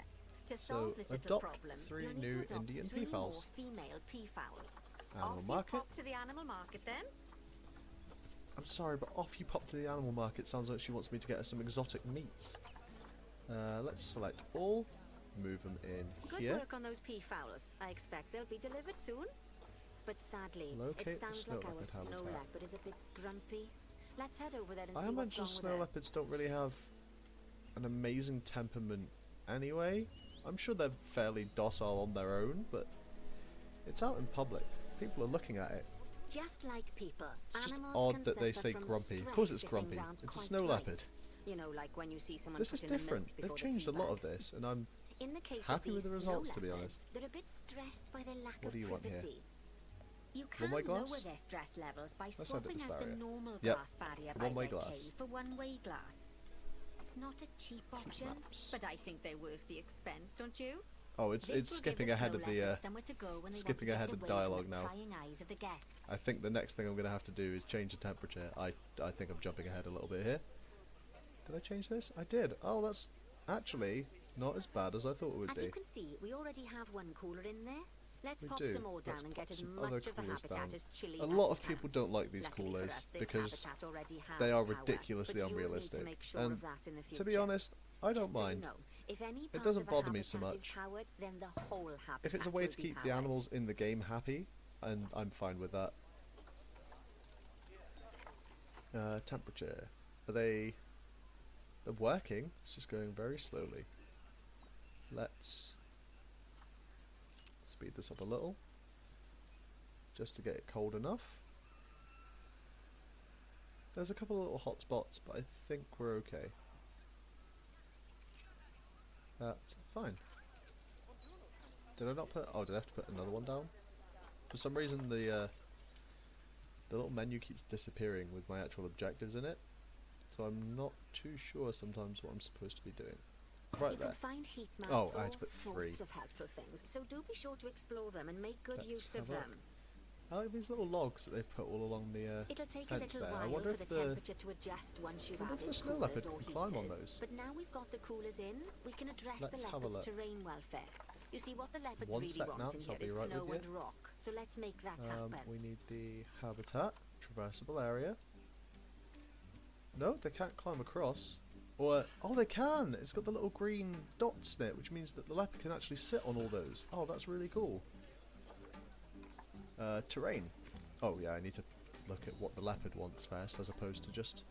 C: To
A: So,
C: solve this little
A: adopt
C: problem,
A: 3
C: you'll need
A: new
C: to adopt
A: Indian
C: 3 more
A: peafowls.
C: female peafowls.
A: Animal
C: Off
A: market.
C: you pop to the animal market then.
A: I'm sorry, but off you pop to the animal market. Sounds like she wants me to get her some exotic meats. Let's select all. Move them in
C: Good
A: here.
C: work on those peafowls. I expect they'll be delivered soon. But sadly,
A: Locate the
C: it sounds
A: snow
C: like our
A: leopard
C: snow
A: habitat.
C: leopard is a bit grumpy. Let's head over there and
A: I
C: see what's
A: imagine
C: wrong
A: snow
C: with her.
A: leopards don't really have an amazing temperament anyway. I'm sure they're fairly docile on their own, but it's out in public. People are looking at it.
C: Just like people,
A: It's just
C: animals
A: odd
C: can
A: that they
C: suffer
A: say
C: from
A: grumpy. Of
C: stress
A: course it's
C: if things
A: grumpy.
C: aren't
A: It's a
C: quite
A: snow
C: right.
A: leopard.
C: You know, like when you see someone
A: This
C: put
A: is
C: in the milk
A: different.
C: before
A: They've
C: the
A: changed a
C: tea
A: lot of
C: bag.
A: this, and I'm
C: In the case
A: happy
C: of
A: with the
C: these
A: results,
C: snow
A: to be
C: leopards,
A: honest.
C: they're a bit stressed by their lack
A: What
C: of
A: do you want here?
C: privacy. You
A: One
C: can
A: way
C: lower
A: glass?
C: their stress levels by
A: Let's edit
C: swapping
A: this
C: out the
A: barrier.
C: normal
A: Yep,
C: glass barrier
A: a
C: by
A: one-way
C: their
A: glass.
C: cave for one-way glass. It's not a cheap option,
A: maps.
C: but I think they're worth the expense, don't you?
A: Oh, it's
C: This will give
A: skipping
C: the
A: ahead
C: snow
A: of the
C: leopards somewhere to go when they want to
A: skipping
C: get
A: ahead of
C: away
A: dialogue
C: from the
A: now.
C: prying eyes of the guests.
A: I think the next thing I'm going to have to do is change the temperature. I think I'm jumping ahead a little bit here. Did I change this? I did. Oh, that's actually not as bad as I thought it would
C: As
A: be.
C: you can see, we already have one cooler in there. Let's
A: We
C: pop
A: do.
C: some more down
A: Let's
C: and
A: pop
C: get as
A: some other
C: much of the
A: coolers
C: habitat
A: down.
C: as chilly
A: A
C: as
A: lot
C: we
A: of
C: can.
A: people don't like these
C: Luckily for
A: coolers
C: us, this
A: because
C: habitat already has
A: they are
C: power,
A: ridiculously
C: but you'll need
A: unrealistic.
C: to make sure
A: And
C: of that in the
A: to be
C: future.
A: honest, I don't
C: Just so you
A: mind.
C: know, if any
A: It
C: part
A: doesn't
C: of a
A: bother me so
C: habitat is
A: much.
C: powered, then the whole habitat
A: If it's a way
C: will
A: to
C: be
A: keep the
C: powered.
A: animals in the game happy, and I'm fine with that. Temperature. They're working. It's just going very slowly. Let's speed this up a little, just to get it cold enough. There's a couple of little hot spots, but I think we're okay. That's fine. Did I not put? Oh, did I have to put another one down? For some reason, the little menu keeps disappearing with my actual objectives in it, so I'm not too sure sometimes what I'm supposed to be doing. Right
C: You
A: there.
C: can find heat maps
A: Oh,
C: for
A: I had to
C: all
A: put 3.
C: sorts of helpful things, so do be sure to explore them and make good
A: Let's
C: use of
A: have a look.
C: them.
A: I like these little logs that they've put all along the
C: It'll take
A: fence
C: a little
A: there. I
C: while
A: wonder
C: for the
A: if the
C: temperature to adjust once you've
A: wonder if
C: added
A: the snow
C: coolers
A: leopard
C: or
A: can climb on
C: heaters.
A: those.
C: But now we've got the coolers in, we can address
A: Let's
C: the
A: have a
C: leopard's
A: look.
C: terrain welfare. You see, what the leopards
A: One
C: really
A: sec,
C: want in
A: Nance,
C: here
A: I'll be
C: is
A: right
C: snow
A: with
C: and rock. So let's make that happen.
A: we need the habitat, traversable area. No, they can't climb across. Or oh, they can! It's got the little green dots in it, which means that the leopard can actually sit on all those. Oh, that's really cool. Terrain. Oh yeah, I need to look at what the leopard wants first, as opposed to just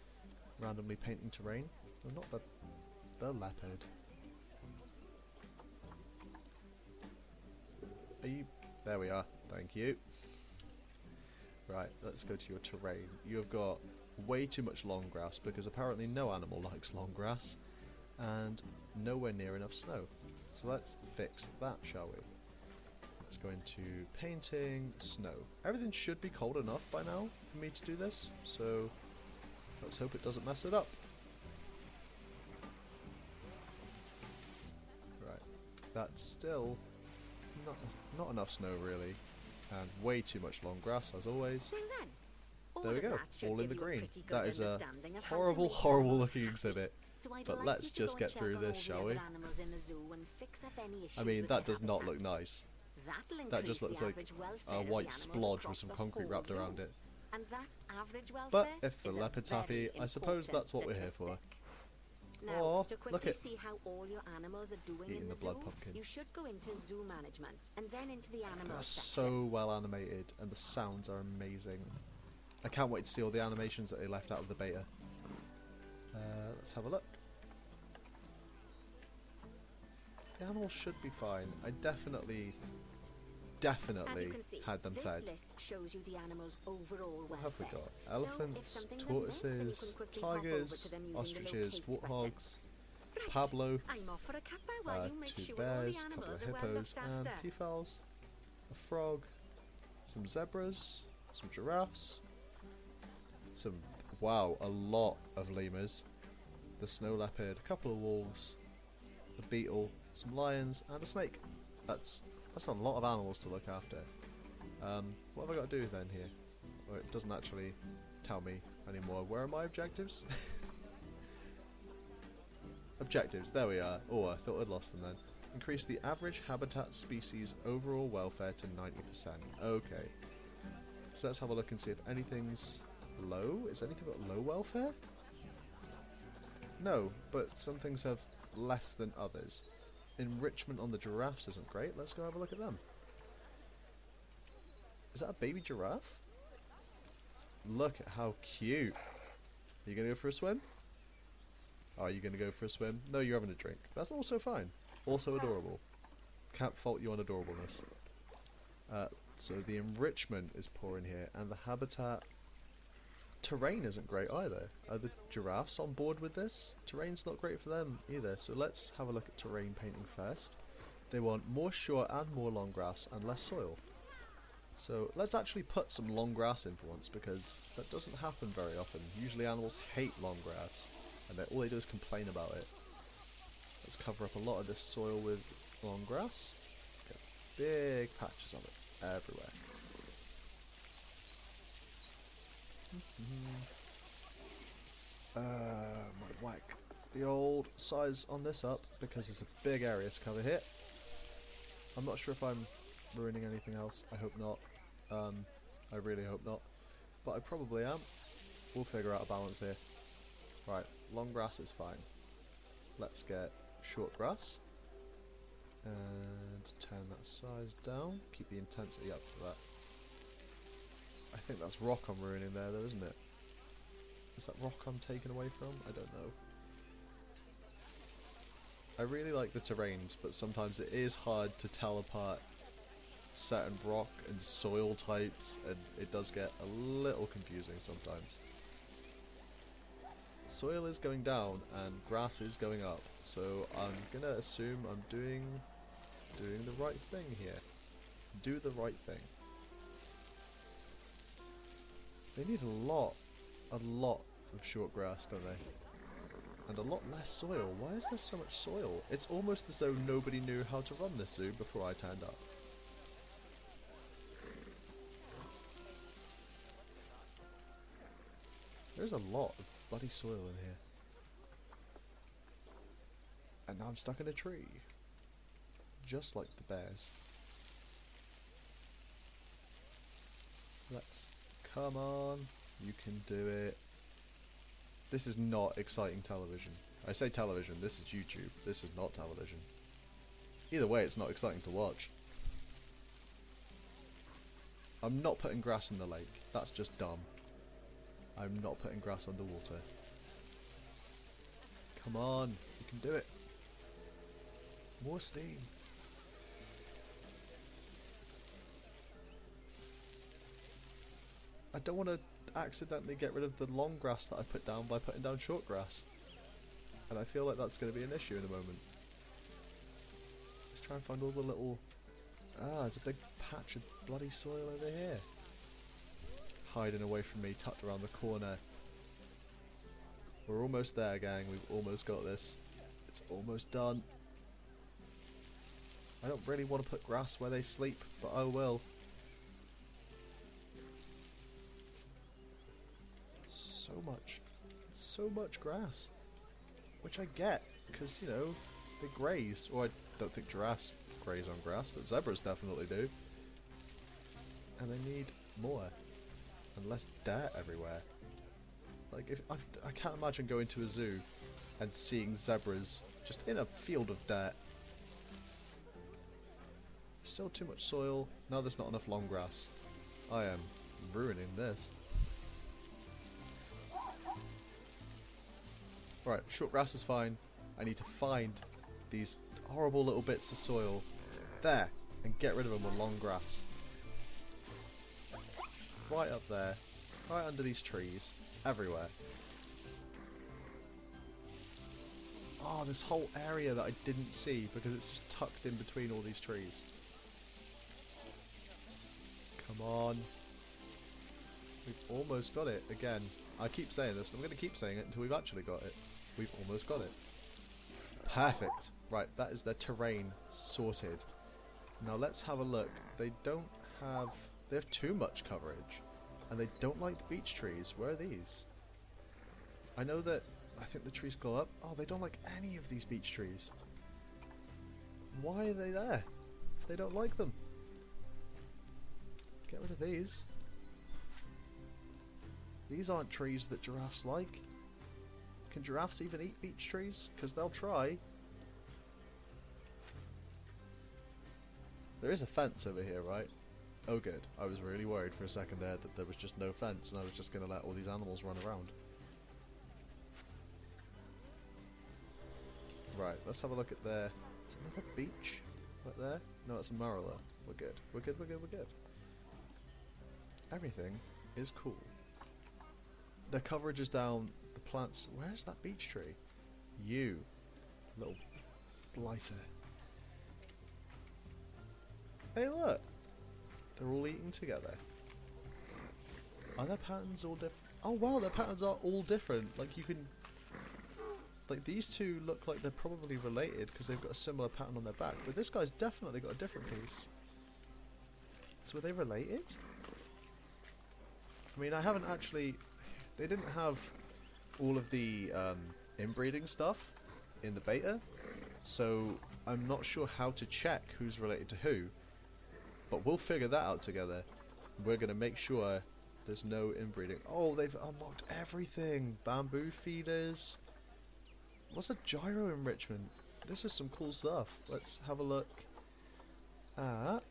A: randomly painting terrain. No, not the leopard. Are you? There we are. Thank you. Right, let's go to your terrain. You have got way too much long grass because apparently no animal likes long grass, and nowhere near enough snow. So let's fix that, shall we? Let's go into painting snow. Everything should be cold enough by now for me to do this, so let's hope it doesn't mess it up. Right, that's still not enough snow really, and way too much long grass as always.
C: Well then, all
A: There we
C: of
A: go,
C: that should
A: all in
C: give
A: the
C: you a
A: green.
C: pretty good
A: That is a
C: understanding of how to
A: horrible,
C: make
A: horrible
C: animals
A: looking
C: happy.
A: exhibit.
C: So I'd
A: But
C: like
A: let's
C: you to
A: just
C: go
A: get
C: and check
A: through
C: on
A: this,
C: all
A: shall
C: the
A: we?
C: other animals in the zoo and fix up any issues
A: I mean,
C: with
A: that
C: their
A: does not look
C: habitats.
A: nice.
C: That'll
A: That
C: increase
A: just looks
C: the
A: like
C: average welfare
A: a
C: of the
A: white
C: animals
A: splodge
C: across
A: with some
C: the
A: concrete
C: whole
A: wrapped
C: zoo.
A: around it.
C: And that average welfare
A: But if the
C: is a
A: leopard's
C: very
A: happy, I suppose that's what we're here for.
C: important statistic. Now,
A: Aw,
C: to
A: look
C: quickly
A: at-
C: see how all your animals are doing
A: Eating
C: in
A: the
C: the,
A: blood
C: zoo,
A: pumpkin.
C: you should go into zoo management and then into the animal
A: They're
C: section.
A: so well animated, and the sounds are amazing. I can't wait to see all the animations that they left out of the beta. Let's have a look. The animals should be fine. I definitely
C: As you can see,
A: had them
C: this
A: fed.
C: list shows you the animal's overall
A: What
C: welfare.
A: have we got?
C: So if
A: Elephants,
C: something's amiss, then you
A: tortoises,
C: can quickly hop over
A: tigers,
C: to them using the
A: ostriches,
C: locate button.
A: warthogs,
C: Right.
A: Pablo,
C: I'm off for a cuppa while you make
A: 2
C: sure all
A: bears,
C: the
A: a couple
C: animals
A: of
C: are well
A: hippos
C: looked
A: and
C: after.
A: peafowls, a frog, some zebras, some giraffes, some, wow, a lot of lemurs, the snow leopard, a couple of wolves, a beetle, some lions, and a snake. That's a lot of animals to look after. What have I got to do then here? Well, it doesn't actually tell me anymore. Where are my objectives? Objectives, there we are. Oh, I thought I'd lost them then. Increase the average habitat species overall welfare to 90%. Okay. So let's have a look and see if anything's low. Is anything got low welfare? No, but some things have less than others. Enrichment on the giraffes isn't great. Let's go have a look at them. Is that a baby giraffe? Look at how cute. Are you going to go for a swim? Are you going to go for a swim? No, you're having a drink. That's also fine. Also adorable. Can't fault you on adorableness. So the enrichment is poor in here, and the habitat... Terrain isn't great either. Are the giraffes on board with this? Terrain's not great for them either, so let's have a look at terrain painting first. They want more short and more long grass and less soil. So let's actually put some long grass in for once, because that doesn't happen very often. Usually animals hate long grass, and all they do is complain about it. Let's cover up a lot of this soil with long grass. Get big patches of it everywhere. Might whack the old size on this up because there's a big area to cover here. I'm not sure if I'm ruining anything else. I hope not. I really hope not. But I probably am. We'll figure out a balance here. Right, long grass is fine. Let's get short grass. And turn that size down. Keep the intensity up for that. I think that's rock I'm ruining there though, isn't it? Is that rock I'm taken away from? I don't know. I really like the terrains, but sometimes it is hard to tell apart certain rock and soil types, and it does get a little confusing sometimes. Soil is going down and grass is going up, so I'm gonna assume I'm doing the right thing here. Do the right thing. They need a lot of short grass, don't they? And a lot less soil. Why is there so much soil? It's almost as though nobody knew how to run this zoo before I turned up. There's a lot of bloody soil in here. And now I'm stuck in a tree. Just like the bears. Let's... Come on. You can do it. This is not exciting television. I say television, this is YouTube. This is not television. Either way, it's not exciting to watch. I'm not putting grass in the lake. That's just dumb. I'm not putting grass underwater. Come on, you can do it. More steam. I don't want to accidentally get rid of the long grass that I put down by putting down short grass. And I feel like that's going to be an issue in a moment. Let's try and find all the little... Ah, there's a big patch of bloody soil over here. Hiding away from me, tucked around the corner. We're almost there, gang. We've almost got this. It's almost done. I don't really want to put grass where they sleep, but I will. So much grass. Which I get, because, you know, they graze. Or I don't think giraffes graze on grass, but zebras definitely do. And they need more. And less dirt everywhere. Like, I can't imagine going to a zoo and seeing zebras just in a field of dirt. Still too much soil. Now there's not enough long grass. I am ruining this. Right, short grass is fine. I need to find these horrible little bits of soil there and get rid of them with long grass. Right up there, right under these trees, everywhere. Oh, this whole area that I didn't see because it's just tucked in between all these trees. Come on. We've almost got it again. I keep saying this, and I'm going to keep saying it until we've actually got it. We've almost got it. Perfect. Right, that is their terrain sorted. Now let's have a look. They have too much coverage. And they don't like the beech trees. Where are these? I know that, I think the trees glow up. Oh, they don't like any of these beech trees. Why are they there if they don't like them? Get rid of these. These aren't trees that giraffes like. Can giraffes even eat beech trees? Because they'll try. There is a fence over here, right? Oh good. I was really worried for a second there that there was just no fence and I was just going to let all these animals run around. Right, let's have a look at there. It's another beech right there. No, it's a marilla. We're good. We're good, we're good, we're good. Everything is cool. The coverage is down. The plants... Where's that beech tree? You. Little blighter. Hey look! They're all eating together. Are their patterns all different? Oh wow, their patterns are all different. Like you can... Like these two look like they're probably related because they've got a similar pattern on their back. But this guy's definitely got a different piece. So are they related? I mean, I haven't actually... They didn't have all of the inbreeding stuff in the beta. So I'm not sure how to check who's related to who. But we'll figure that out together. We're going to make sure there's no inbreeding. Oh, they've unlocked everything. Bamboo feeders. What's a gyro enrichment? This is some cool stuff. Let's have a look at...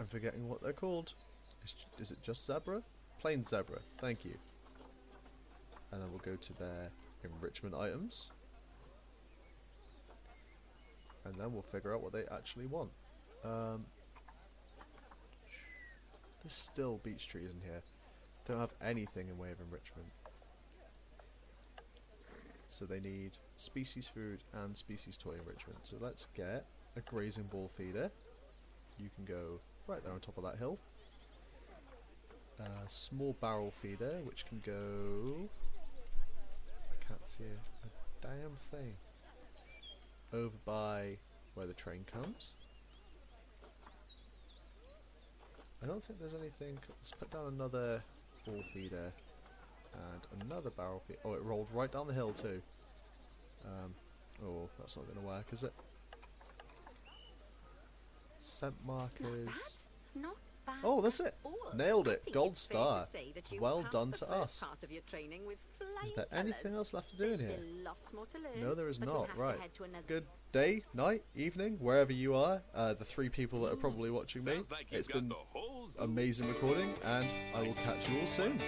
A: I'm forgetting what they're called. Is it just zebra? Plain zebra. Thank you. And then we'll go to their enrichment items. And then we'll figure out what they actually want. There's still beech trees in here. Don't have anything in way of enrichment. So they need species food and species toy enrichment. So let's get a grazing ball feeder. You can go right there on top of that hill. A small barrel feeder, which can go... I can't see a damn thing. Over by where the train comes. I don't think there's anything... Let's put down another ball feeder and another barrel feeder. Oh, it rolled right down the hill too. Oh, that's not going to work, is it? Scent markers.
C: Not bad.
A: Oh, that's it. Nailed it.
C: I think
A: Gold
C: it's
A: star.
C: fair to say that you
A: Well
C: passed
A: done
C: the
A: to
C: first
A: us.
C: part of your training with
A: Is
C: flying
A: there anything
C: colours.
A: else left to do in
C: There's
A: here?
C: still lots more to learn,
A: No, there is
C: but we'll
A: not.
C: have to
A: Right.
C: head to another-
A: Good day, night, evening, wherever you are. The 3 people that are probably watching me.
B: Sounds like you've
A: It's
B: got
A: been
B: the whole zoo
A: amazing recording, and I will catch you all soon.